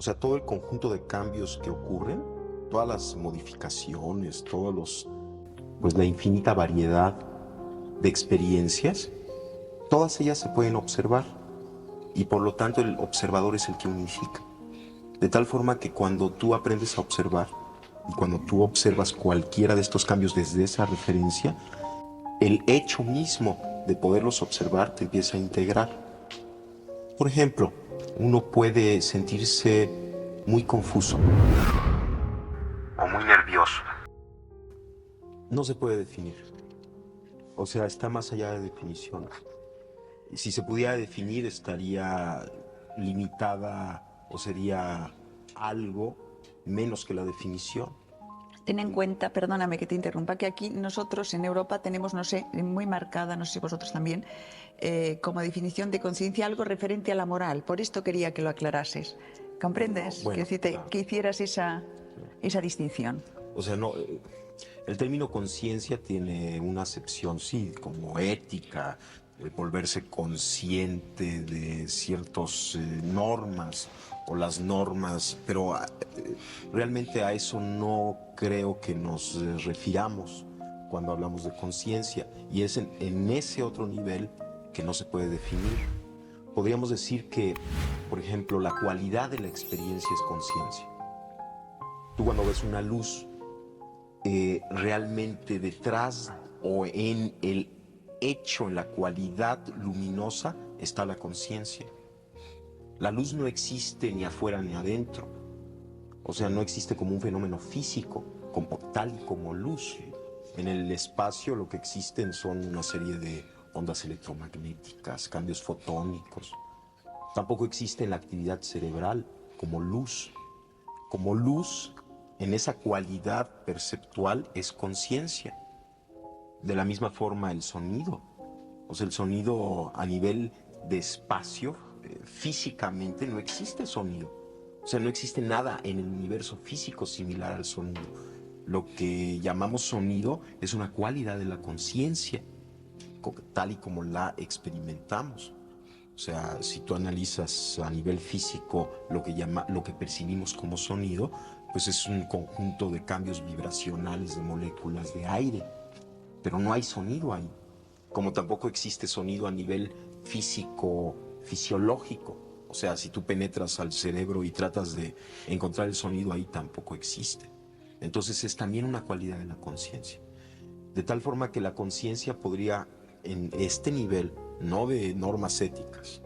sea, todo el conjunto de cambios que ocurren, todas las modificaciones, pues la infinita variedad de experiencias, todas ellas se pueden observar y por lo tanto el observador es el que unifica. De tal forma que cuando tú aprendes a observar y cuando tú observas cualquiera de estos cambios desde esa referencia, el hecho mismo de poderlos observar te empieza a integrar. Por ejemplo, uno puede sentirse muy confuso o muy nervioso. No se puede definir. O sea, está más allá de definición. Y si se pudiera definir, estaría limitada o sería algo menos que la definición. Ten en cuenta, perdóname que te interrumpa, que aquí nosotros en Europa tenemos, no sé, muy marcada, no sé si vosotros también, como definición de conciencia algo referente a la moral. Por esto quería que lo aclarases. ¿Comprendes? Bueno, Quiero decirte, claro. que hicieras esa distinción. O sea, no, el término conciencia tiene una acepción, sí, como ética, volverse consciente de ciertas normas o las normas, pero realmente a eso no creo que nos refiramos cuando hablamos de conciencia, y es en ese otro nivel que no se puede definir. Podríamos decir que, por ejemplo, la cualidad de la experiencia es conciencia. Tú cuando ves una luz, realmente detrás o en el hecho, en la cualidad luminosa, está la conciencia. La luz no existe ni afuera ni adentro. O sea, no existe como un fenómeno físico, como tal y como luz. En el espacio lo que existen son una serie de ondas electromagnéticas, cambios fotónicos. Tampoco existe en la actividad cerebral como luz. Como luz, en esa cualidad perceptual, es conciencia. De la misma forma el sonido. O sea, el sonido a nivel de espacio, físicamente no existe sonido. O sea, no existe nada en el universo físico similar al sonido. Lo que llamamos sonido es una cualidad de la conciencia, tal y como la experimentamos. O sea, si tú analizas a nivel físico lo que percibimos como sonido, pues es un conjunto de cambios vibracionales de moléculas de aire, pero no hay sonido ahí, como tampoco existe sonido a nivel físico, fisiológico. O sea, si tú penetras al cerebro y tratas de encontrar el sonido ahí, tampoco existe. Entonces es también una cualidad de la conciencia. De tal forma que la conciencia podría, en este nivel, no de normas éticas,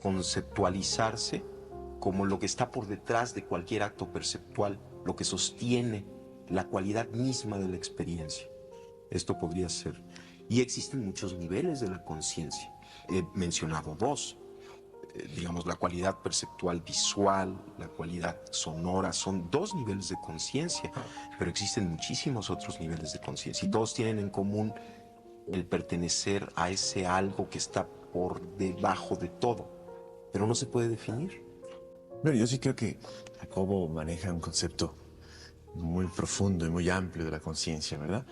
conceptualizarse como lo que está por detrás de cualquier acto perceptual, lo que sostiene la cualidad misma de la experiencia. Esto podría ser. Y existen muchos niveles de la conciencia. He mencionado dos. Digamos, la cualidad perceptual visual, la cualidad sonora, son dos niveles de conciencia, pero existen muchísimos otros niveles de conciencia y todos tienen en común el pertenecer a ese algo que está por debajo de todo, pero no se puede definir. Bueno, yo sí creo que Jacobo maneja un concepto muy profundo y muy amplio de la conciencia, ¿verdad?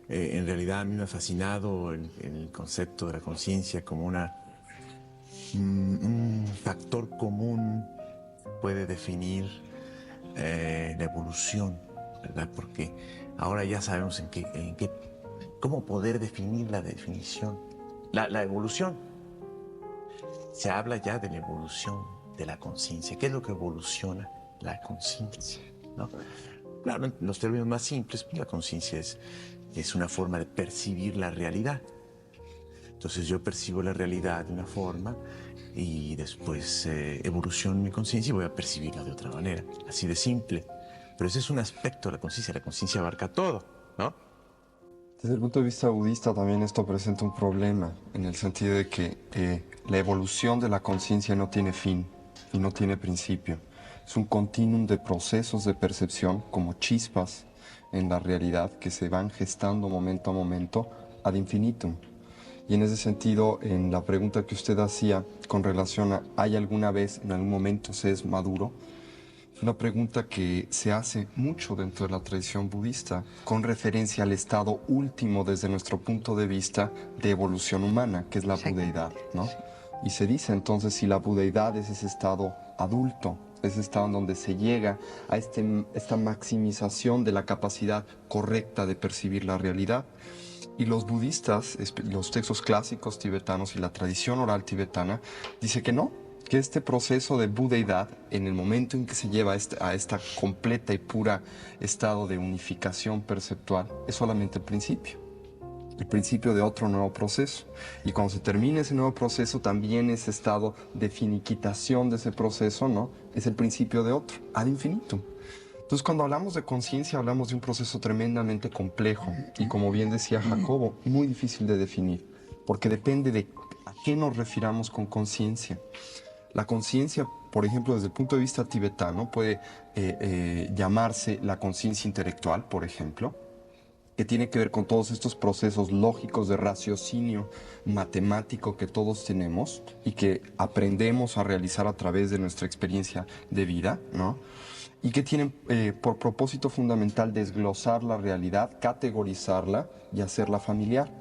En realidad a mí me ha fascinado el concepto de la conciencia como un factor común puede definir la evolución, ¿verdad? Porque ahora ya sabemos cómo poder definir la definición, la evolución. Se habla ya de la evolución de la conciencia. ¿Qué es lo que evoluciona la conciencia? ¿No? Claro, en los términos más simples, pues la conciencia es una forma de percibir la realidad. Entonces yo percibo la realidad de una forma y después evoluciono mi conciencia y voy a percibirla de otra manera. Así de simple. Pero ese es un aspecto de la conciencia. La conciencia abarca todo, ¿no? Desde el punto de vista budista también esto presenta un problema, en el sentido de que la evolución de la conciencia no tiene fin y no tiene principio. Es un continuum de procesos de percepción como chispas en la realidad que se van gestando momento a momento ad infinitum. Y en ese sentido, en la pregunta que usted hacía con relación a ¿hay alguna vez, en algún momento se es maduro? Es una pregunta que se hace mucho dentro de la tradición budista con referencia al estado último desde nuestro punto de vista de evolución humana, que es la budeidad, ¿no? Y se dice entonces si la budeidad es ese estado adulto ese estado en donde se llega a esta maximización de la capacidad correcta de percibir la realidad. Y los budistas, los textos clásicos tibetanos y la tradición oral tibetana, dice que no, que este proceso de budeidad, en el momento en que se lleva a esta completa y pura estado de unificación perceptual, es solamente el principio de otro nuevo proceso. Y cuando se termine ese nuevo proceso, también ese estado de finiquitación de ese proceso, ¿no?, es el principio de otro, ad infinitum. Entonces, cuando hablamos de conciencia, hablamos de un proceso tremendamente complejo y, como bien decía Jacobo, muy difícil de definir, porque depende de a qué nos refiramos con conciencia. La conciencia, por ejemplo, desde el punto de vista tibetano, puede llamarse la conciencia intelectual, por ejemplo, que tiene que ver con todos estos procesos lógicos de raciocinio matemático que todos tenemos y que aprendemos a realizar a través de nuestra experiencia de vida, ¿no? Y que tienen por propósito fundamental desglosar la realidad, categorizarla y hacerla familiar.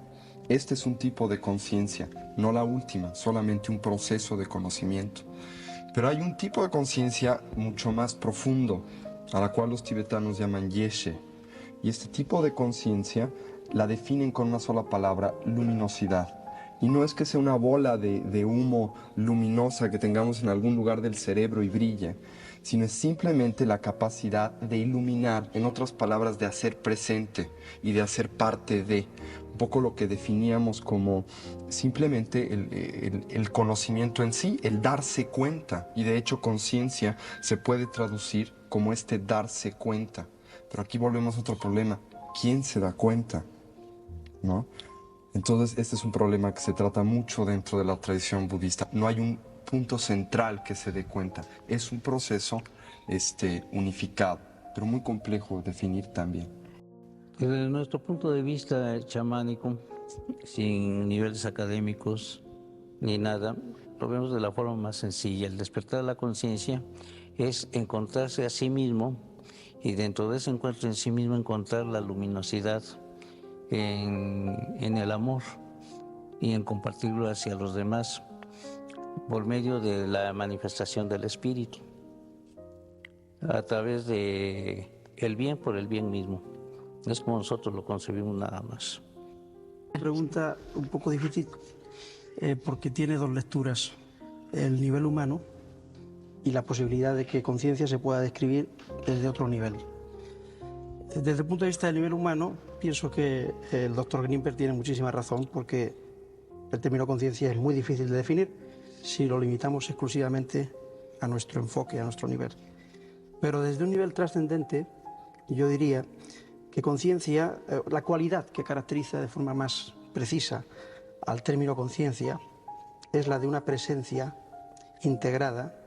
Este es un tipo de conciencia, no la última, solamente un proceso de conocimiento. Pero hay un tipo de conciencia mucho más profundo, a la cual los tibetanos llaman yeshe. Y este tipo de conciencia la definen con una sola palabra: luminosidad. Y no es que sea una bola de humo luminosa que tengamos en algún lugar del cerebro y brille, sino es simplemente la capacidad de iluminar, en otras palabras, de hacer presente y de hacer parte de, un poco lo que definíamos como simplemente el conocimiento en sí, el darse cuenta. Y de hecho, conciencia se puede traducir como este darse cuenta. Pero aquí volvemos a otro problema: ¿quién se da cuenta? ¿No? Entonces, este es un problema que se trata mucho dentro de la tradición budista. No hay un punto central que se dé cuenta. Es un proceso unificado, pero muy complejo de definir también. Desde nuestro punto de vista chamánico, sin niveles académicos ni nada, lo vemos de la forma más sencilla. El despertar de la conciencia es encontrarse a sí mismo, y dentro de ese encuentro en sí mismo encontrar la luminosidad en el amor y en compartirlo hacia los demás por medio de la manifestación del espíritu, a través de el bien por el bien mismo. Es como nosotros lo concebimos, nada más. Pregunta un poco difícil porque tiene dos lecturas: el nivel humano y la posibilidad de que conciencia se pueda describir desde otro nivel. Desde el punto de vista del nivel humano, pienso que el doctor Grimper tiene muchísima razón, porque el término conciencia es muy difícil de definir si lo limitamos exclusivamente a nuestro enfoque, a nuestro nivel. Pero desde un nivel trascendente, yo diría que conciencia, la cualidad que caracteriza de forma más precisa al término conciencia, es la de una presencia integrada,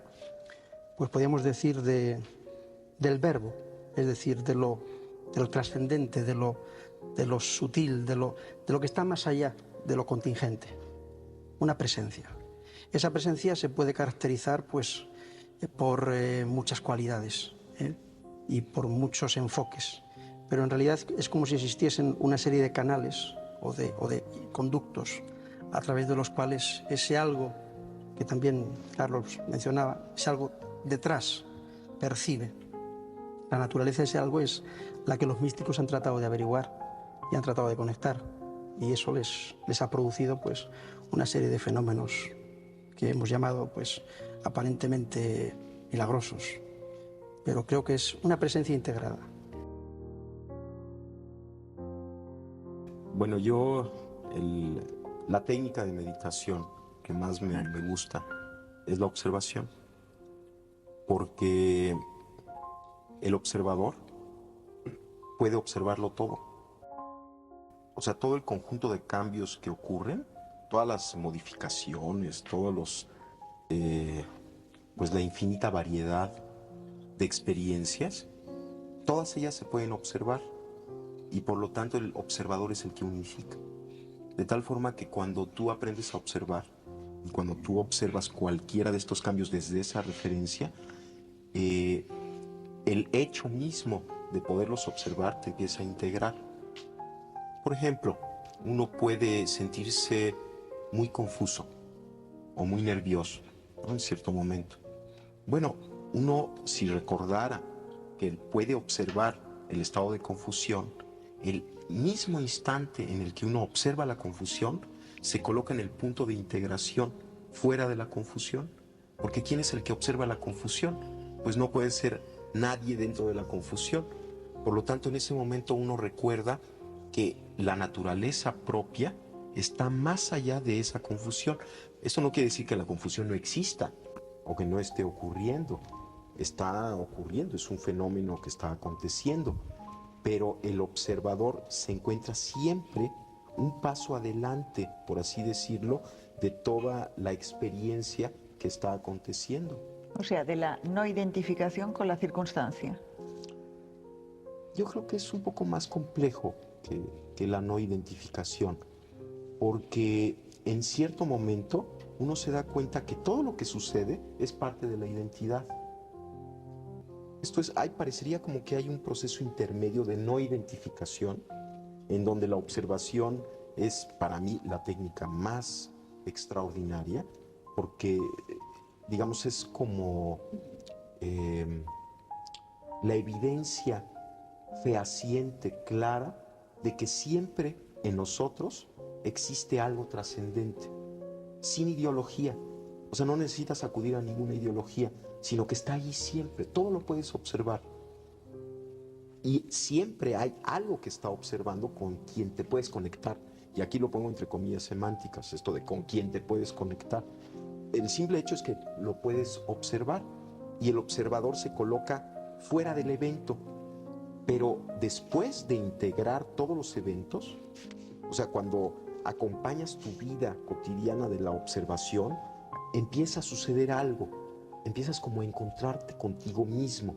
pues podríamos decir del verbo, es decir, de lo trascendente, de lo sutil, de lo que está más allá de lo contingente. Una presencia. Esa presencia se puede caracterizar pues por muchas cualidades y por muchos enfoques, pero en realidad es como si existiesen una serie de canales o de conductos a través de los cuales ese algo que también Carlos mencionaba, ese algo detrás percibe. La naturaleza de ese algo es la que los místicos han tratado de averiguar y han tratado de conectar, y eso les ha producido pues una serie de fenómenos que hemos llamado pues aparentemente milagrosos, pero creo que es una presencia integrada. Bueno, la técnica de meditación que más me gusta es la observación, porque el observador puede observarlo todo. O sea, todo el conjunto de cambios que ocurren, todas las modificaciones, pues la infinita variedad de experiencias, todas ellas se pueden observar, y por lo tanto el observador es el que unifica. De tal forma que cuando tú aprendes a observar, y cuando tú observas cualquiera de estos cambios desde esa referencia, el hecho mismo de poderlos observar te empieza a integrar. Por ejemplo, uno puede sentirse muy confuso o muy nervioso, ¿no?, en cierto momento. Bueno, Uno, si recordara que puede observar el estado de confusión, el mismo instante en el que uno observa la confusión, se coloca en el punto de integración fuera de la confusión. Porque ¿quién es el que observa la confusión? Pues no puede ser nadie dentro de la confusión. Por lo tanto, en ese momento uno recuerda que la naturaleza propia está más allá de esa confusión. Esto no quiere decir que la confusión no exista o que no esté ocurriendo. Está ocurriendo, es un fenómeno que está aconteciendo, pero el observador se encuentra siempre un paso adelante, por así decirlo, de toda la experiencia que está aconteciendo. O sea, de la no identificación con la circunstancia. Yo creo que es un poco más complejo que la no identificación, porque en cierto momento uno se da cuenta que todo lo que sucede es parte de la identidad. Esto es, parecería como que hay un proceso intermedio de no identificación, en donde la observación es para mí la técnica más extraordinaria, porque, digamos, es como la evidencia fehaciente, clara, de que siempre en nosotros existe algo trascendente, sin ideología. O sea, no necesitas acudir a ninguna ideología, sino que está ahí siempre, todo lo puedes observar. Y siempre hay algo que está observando con quien te puedes conectar. Y aquí lo pongo entre comillas semánticas, esto de con quien te puedes conectar. El simple hecho es que lo puedes observar y el observador se coloca fuera del evento. Pero después de integrar todos los eventos, o sea, cuando acompañas tu vida cotidiana de la observación, empieza a suceder algo, empiezas como a encontrarte contigo mismo.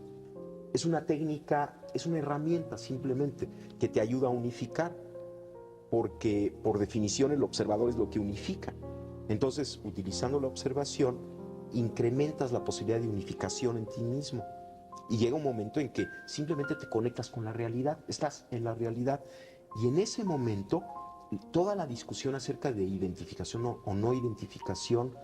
Es una técnica, es una herramienta simplemente que te ayuda a unificar, porque por definición el observador es lo que unifica. Entonces, utilizando la observación, incrementas la posibilidad de unificación en ti mismo. Y llega un momento en que simplemente te conectas con la realidad, estás en la realidad. Y en ese momento, toda la discusión acerca de identificación o no identificación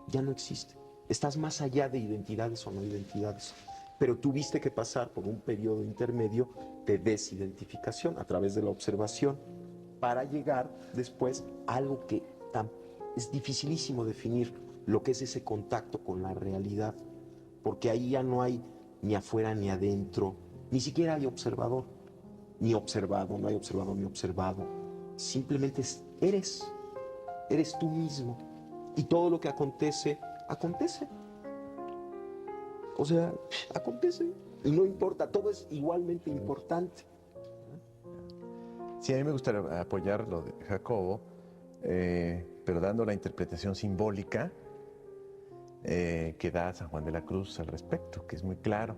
ya no existe. Estás más allá de identidades o no identidades. Pero tuviste que pasar por un periodo intermedio de desidentificación a través de la observación para llegar después a algo que es dificilísimo definir, lo que es ese contacto con la realidad. Porque ahí ya no hay ni afuera ni adentro, ni siquiera hay observador, ni observado, no hay observador ni observado. Simplemente eres tú mismo. Y todo lo que acontece, acontece. O sea, acontece. Y no importa, todo es igualmente importante. Sí, a mí me gustaría apoyar lo de Jacobo, pero dando la interpretación simbólica que da San Juan de la Cruz al respecto, que es muy claro.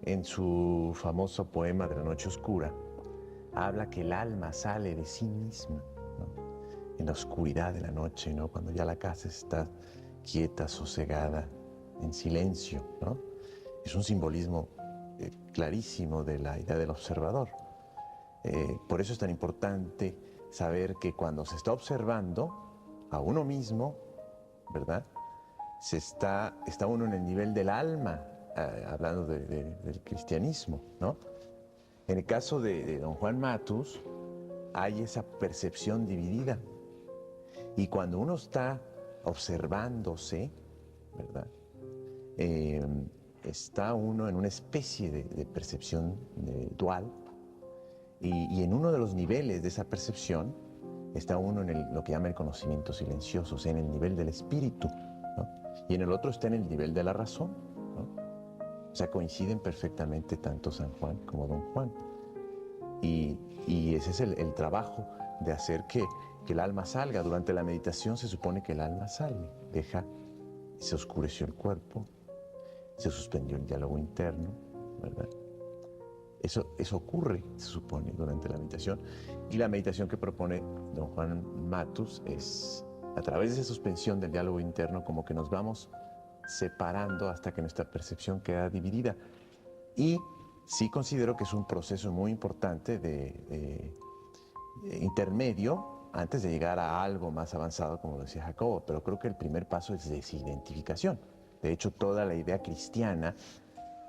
En su famoso poema de la Noche Oscura, habla que el alma sale de sí misma, ¿no? En la oscuridad de la noche, ¿no? Cuando ya la casa está quieta, sosegada, en silencio, ¿no? Es un simbolismo clarísimo de la idea del observador. Por eso es tan importante saber que cuando se está observando a uno mismo, ¿verdad? Está uno en el nivel del alma, hablando del cristianismo, ¿no? En el caso de don Juan Matus, hay esa percepción dividida. Y cuando uno está observándose, ¿verdad? Está uno en una especie de percepción dual, y en uno de los niveles de esa percepción está uno en lo que llama el conocimiento silencioso, o sea, en el nivel del espíritu, ¿no? Y en el otro está en el nivel de la razón, ¿no? O sea, coinciden perfectamente tanto San Juan como don Juan. Y ese es el trabajo de hacer que el alma salga. Durante la meditación se supone que el alma sale, se oscureció el cuerpo, se suspendió el diálogo interno, ¿verdad? Eso ocurre, se supone, durante la meditación. Y la meditación que propone don Juan Matus es, a través de esa suspensión del diálogo interno, como que nos vamos separando hasta que nuestra percepción queda dividida. Y sí considero que es un proceso muy importante de intermedio antes de llegar a algo más avanzado, como decía Jacobo, pero creo que el primer paso es desidentificación. De hecho, toda la idea cristiana,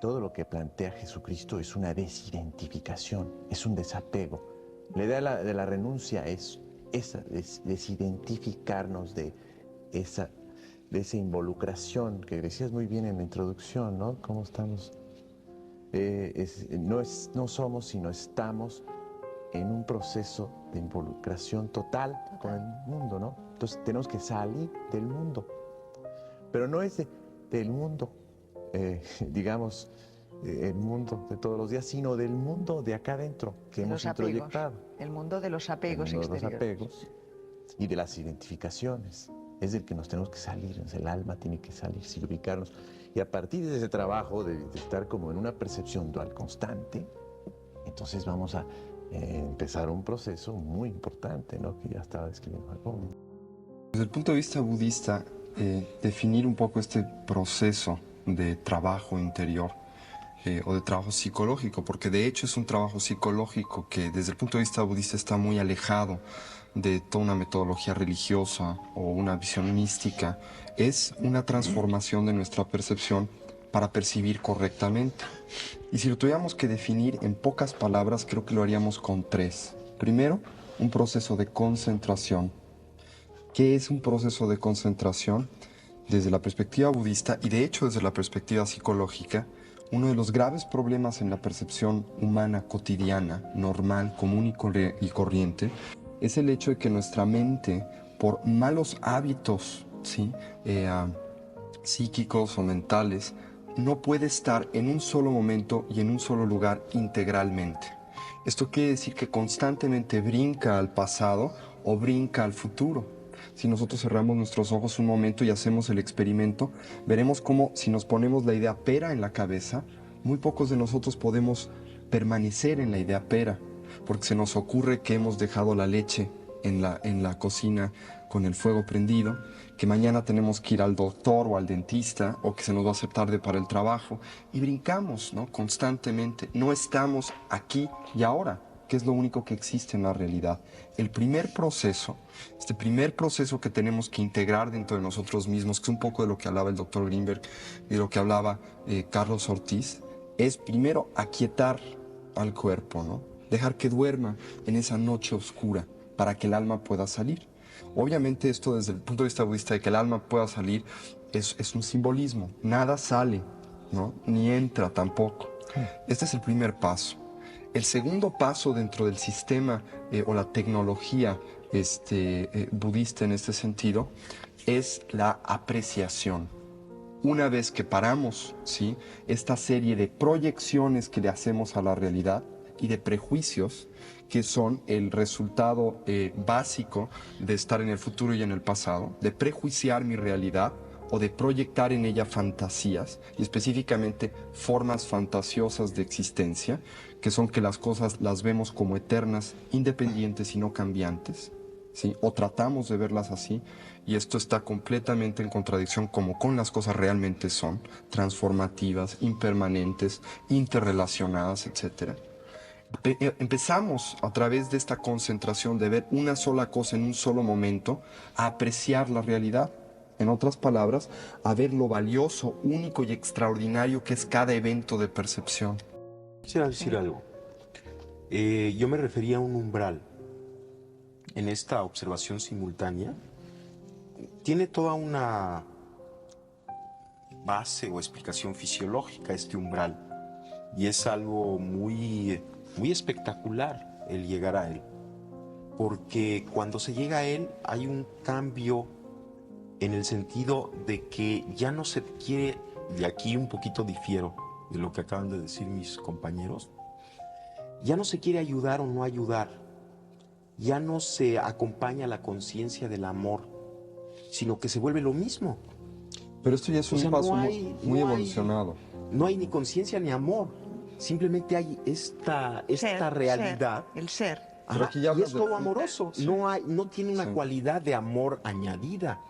todo lo que plantea Jesucristo es una desidentificación, es un desapego. La idea de la renuncia es esa, desidentificarnos de esa involucración que decías muy bien en la introducción, ¿no? ¿Cómo estamos? No somos, sino estamos en un proceso de involucración total con el mundo, ¿no? Entonces tenemos que salir del mundo, pero no es del mundo, digamos, el mundo de todos los días, sino del mundo de acá adentro que hemos introyectado. El mundo de los apegos exteriores. De los apegos y de las identificaciones. Es del que nos tenemos que salir, el alma tiene que salir, sin ubicarnos. Y a partir de ese trabajo de estar como en una percepción dual constante, entonces vamos a empezar un proceso muy importante, ¿no? Que ya estaba describiendo Jacobo. Desde el punto de vista budista, definir un poco este proceso de trabajo interior o de trabajo psicológico, porque de hecho es un trabajo psicológico que desde el punto de vista budista está muy alejado de toda una metodología religiosa o una visión mística, es una transformación de nuestra percepción para percibir correctamente. Y si lo tuviéramos que definir en pocas palabras, creo que lo haríamos con 3. Primero, un proceso de concentración. ¿Qué es un proceso de concentración? Desde la perspectiva budista y de hecho desde la perspectiva psicológica, uno de los graves problemas en la percepción humana cotidiana, normal, común y corriente, es el hecho de que nuestra mente, por malos hábitos, ¿sí? Psíquicos o mentales, no puede estar en un solo momento y en un solo lugar integralmente. Esto quiere decir que constantemente brinca al pasado o brinca al futuro. Si nosotros cerramos nuestros ojos un momento y hacemos el experimento, veremos cómo si nos ponemos la idea pera en la cabeza, muy pocos de nosotros podemos permanecer en la idea pera, porque se nos ocurre que hemos dejado la leche en la cocina con el fuego prendido, que mañana tenemos que ir al doctor o al dentista, o que se nos va a hacer tarde para el trabajo, y brincamos, ¿no? Constantemente. No estamos aquí y ahora, que es lo único que existe en la realidad. El primer proceso, este primer proceso que tenemos que integrar dentro de nosotros mismos, que es un poco de lo que hablaba el doctor Greenberg y de lo que hablaba Carlos Ortiz, es primero aquietar al cuerpo, ¿no? Dejar que duerma en esa noche oscura para que el alma pueda salir. Obviamente esto desde el punto de vista budista de que el alma pueda salir es un simbolismo. Nada sale, ¿no? Ni entra tampoco. Este es el primer paso. El segundo paso dentro del sistema o la tecnología budista en este sentido es la apreciación. Una vez que paramos, ¿sí?, esta serie de proyecciones que le hacemos a la realidad y de prejuicios que son el resultado básico de estar en el futuro y en el pasado, de prejuiciar mi realidad o de proyectar en ella fantasías, y específicamente formas fantasiosas de existencia, que son que las cosas las vemos como eternas, independientes y no cambiantes, ¿sí? O tratamos de verlas así, y esto está completamente en contradicción como con las cosas realmente son, transformativas, impermanentes, interrelacionadas, etc. Empezamos a través de esta concentración de ver una sola cosa en un solo momento a apreciar la realidad. En otras palabras, a ver lo valioso, único y extraordinario que es cada evento de percepción. Quisiera decir algo. Yo me refería a un umbral. En esta observación simultánea, tiene toda una base o explicación fisiológica este umbral. Y es algo muy espectacular el llegar a él. Porque cuando se llega a él hay un cambio en el sentido de que ya no se quiere, y aquí un poquito difiero de lo que acaban de decir mis compañeros, ya no se quiere ayudar o no ayudar, ya no se acompaña la conciencia del amor, sino que se vuelve lo mismo. Pero esto ya es un paso muy evolucionado. No hay ni conciencia ni amor, simplemente hay esta realidad. El ser. Pero aquí ya y es hablas todo amoroso, Sí. no tiene una cualidad de amor añadida,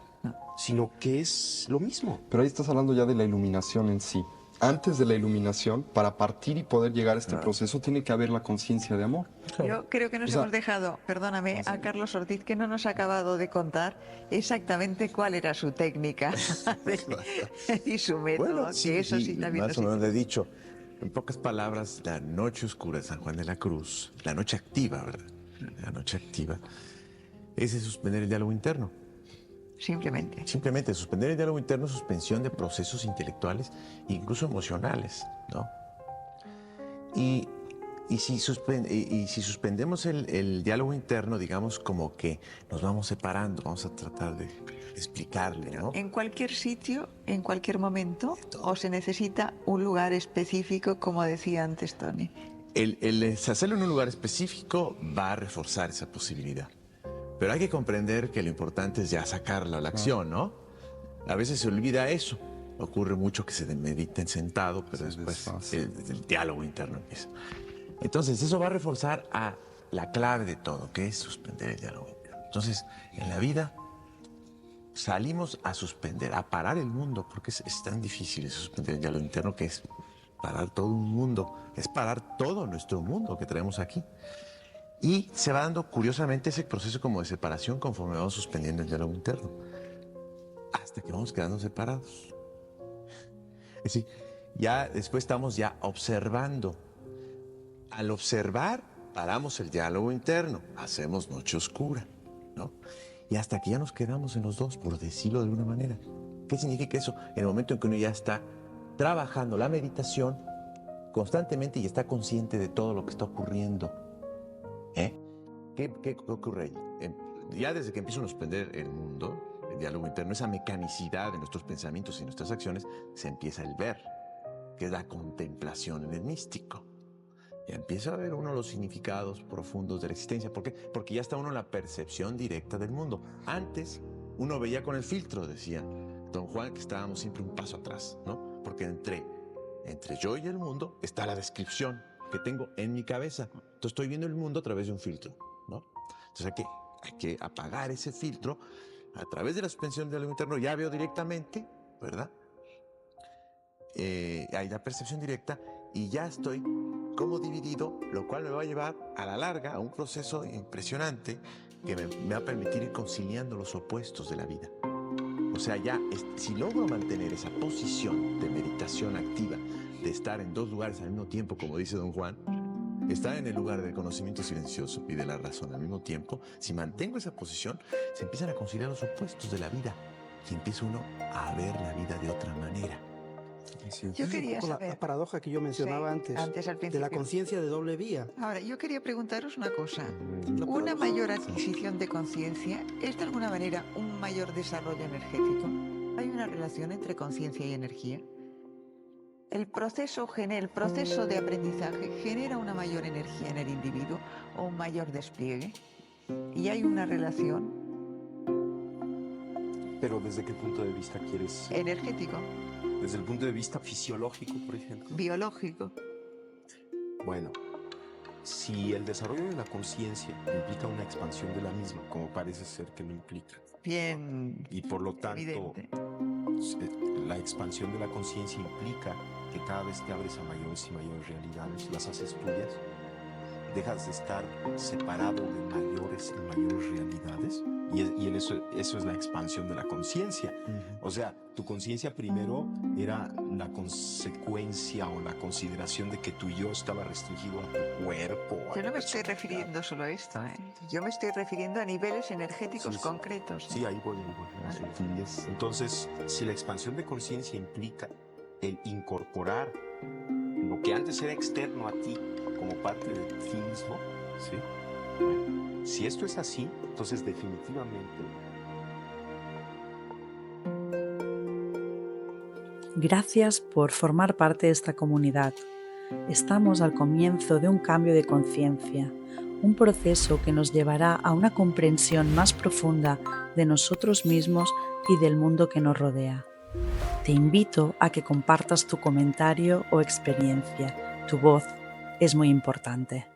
sino que es lo mismo. Pero ahí estás hablando ya de la iluminación en sí. antes de la iluminación, para partir y poder llegar a este proceso, tiene que haber la conciencia de amor. Yo creo que nos O sea, hemos dejado, perdóname, a Carlos Ortiz, que no nos ha acabado de contar exactamente cuál era su técnica y su método, que eso sí también más nos o menos le he dicho. En pocas palabras, la noche oscura de San Juan de la Cruz, la noche activa, ¿verdad? La noche activa, es de suspender el diálogo interno. simplemente. Simplemente suspender el diálogo interno, suspensión de procesos intelectuales, incluso emocionales, ¿no? Y si suspendemos el diálogo interno, digamos como que nos vamos separando, vamos a tratar de explicarle, ¿no? En cualquier sitio, en cualquier momento, o se necesita un lugar específico, como decía antes Tony. El hacerlo en un lugar específico va a reforzar esa posibilidad. Pero hay que comprender que lo importante es ya sacarlo a la acción, ¿no? A veces se olvida eso. Ocurre mucho que se mediten sentado, pero después el diálogo interno empieza. Entonces, eso va a reforzar a la clave de todo, que es suspender el diálogo interno. Entonces, en la vida salimos a suspender, a parar el mundo, porque es tan difícil eso, suspender el diálogo interno, que es parar todo un mundo, es parar todo nuestro mundo que traemos aquí. Y se va dando, curiosamente, ese proceso como de separación conforme vamos suspendiendo el diálogo interno, hasta que vamos quedando separados. Es decir, ya después estamos ya observando. Al observar, paramos el diálogo interno, hacemos noche oscura, ¿no? Y hasta que ya nos quedamos en los dos, por decirlo de alguna manera. ¿Qué significa eso? En el momento en que uno ya está trabajando la meditación constantemente y está consciente de todo lo que está ocurriendo. ¿Qué ocurre ahí? Ya desde que empieza a suspender el mundo, el diálogo interno, esa mecanicidad de nuestros pensamientos y nuestras acciones, se empieza el ver, que es la contemplación en el místico. Ya empieza a ver uno los significados profundos de la existencia. ¿Por qué? Porque ya está uno en la percepción directa del mundo. Antes, uno veía con el filtro, decía don Juan, que estábamos siempre un paso atrás, ¿no? Porque entre yo y el mundo está la descripción que tengo en mi cabeza. Entonces estoy viendo el mundo a través de un filtro, ¿no? Entonces hay que apagar ese filtro. A través de la suspensión del diálogo interno ya veo directamente, ¿verdad? Hay la percepción directa y ya estoy como dividido, lo cual me va a llevar a la larga a un proceso impresionante que me va a permitir ir conciliando los opuestos de la vida. O sea, ya si logro mantener esa posición de meditación activa, de estar en dos lugares al mismo tiempo, como dice don Juan, estar en el lugar del conocimiento silencioso y de la razón al mismo tiempo, si mantengo esa posición, se empiezan a conciliar los opuestos de la vida y empieza uno a ver la vida de otra manera. Yo quería saber... La paradoja que yo mencionaba Sí, antes, al de principio. la conciencia de doble vía. Ahora, yo quería preguntaros una cosa. ¿Una mayor adquisición de conciencia es de alguna manera un mayor desarrollo energético? ¿Hay una relación entre conciencia y energía? ¿El proceso de aprendizaje genera una mayor energía en el individuo o un mayor despliegue? ¿Y hay una relación? Pero ¿desde qué punto de vista quieres? Energético, Desde el punto de vista fisiológico, por ejemplo. biológico. Bueno, si el desarrollo de la conciencia implica una expansión de la misma, como parece ser que lo implica, Bien y por lo tanto evidente. la expansión de la conciencia implica que cada vez te abres a mayores y mayores realidades, las haces tuyas, dejas de estar separado de mayores y mayores realidades, y eso es la expansión de la conciencia. O sea, tu conciencia primero era la consecuencia o la consideración de que tu yo estaba restringido a tu cuerpo. Yo no me estoy refiriendo solo a esto, ¿eh? Yo me estoy refiriendo a niveles energéticos Sí, sí. concretos. ¿eh? Sí, ahí voy. Sí. Entonces, si la expansión de conciencia implica el incorporar lo que antes era externo a ti como parte de ti mismo, ¿sí? Bueno, si esto es así, entonces definitivamente... Gracias por formar parte de esta comunidad. Estamos al comienzo de un cambio de conciencia, un proceso que nos llevará a una comprensión más profunda de nosotros mismos y del mundo que nos rodea. Te invito a que compartas tu comentario o experiencia. Tu voz es muy importante.